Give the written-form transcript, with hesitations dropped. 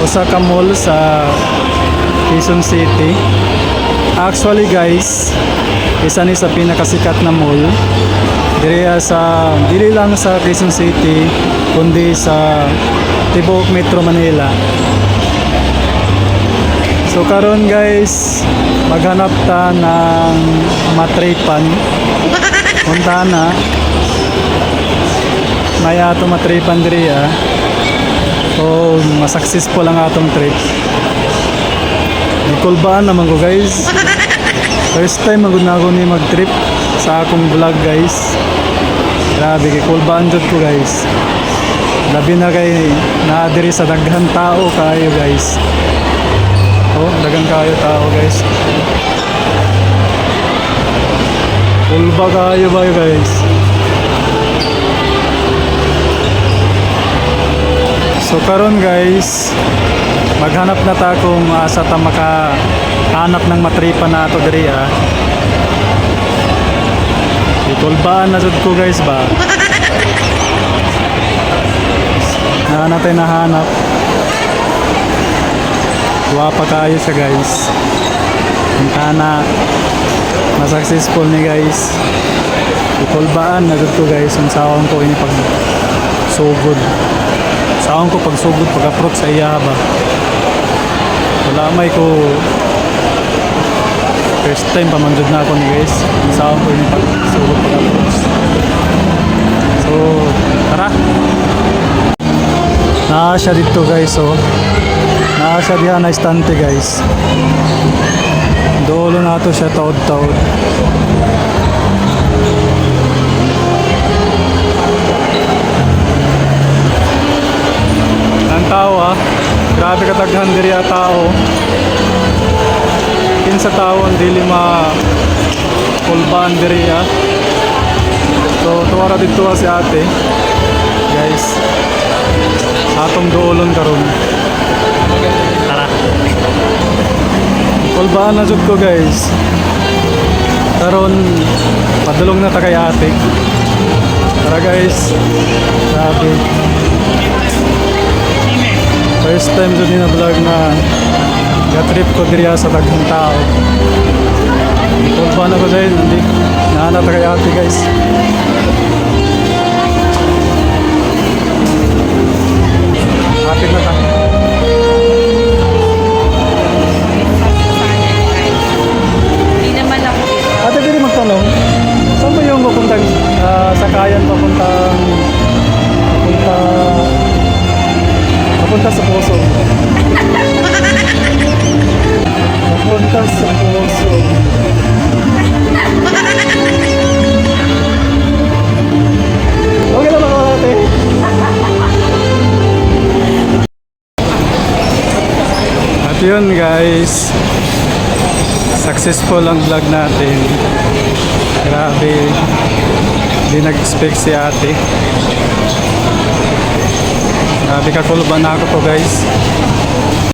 usa ka mall sa Quezon City. Actually guys, isa ni sa pinakasikat na mall dili lang sa Quezon City kundi sa tibuok Metro Manila. So karon guys, maghanap ta ng matripan. Punta na may ato matripan diriya. So masuccessful ang atong trip. Ikulbaan naman ko guys. First time magud na ako ni mag-trip sa akong vlog guys. Grabe, ikulbaan jud ko guys. Labi na kay naadiri sa daghan tao kayo guys. Oh, daghang kayo tao guys. Kulba kayo ba guys? So karon guys, maghanap na ta kung asa ta makahanap ng matripa na ato diri ah. Ikulbaan na jud ko guys ba. Nahanap. Wapa kayo siya guys. Punta na successful ni guys. Ikulbaan na jud ko guys ang sawang ko ini pag sugod. Saan ko pagsugod pag-approach sa iya ba? Wala may ko first time pamanjud na ako ni guys. Saan ko yung pagsugod pag-approach. So, tara. Naa siya dito guys oh. Naa siya diyan na istante guys. Dolo na to siya taod-taod. Tao ah, grabe kataghan diri a tao. Kinsa tao ang dili ma kulbaan diri ah. So tuwara dito si ate guys, atong doolon karon. Tara, kulbaan na jud ko guys karon, padulong na ta kay ate. Tara guys, grabe. First time jud ni na vlog na ga-trip ko diriya sa daghang tao. Kulba na ko dahil hindi nahanap kay ate guys. Hapit na ta. Hindi naman ako dito. Ate, pwede magtanong, saan ba yung papuntang sakayan papunta sa puso? Papunta sa puso. Okay na ba ate? At yun guys, successful ang vlog natin. Grabe, hindi nag-expect si ate. Grabe, kakulban na ako to guys.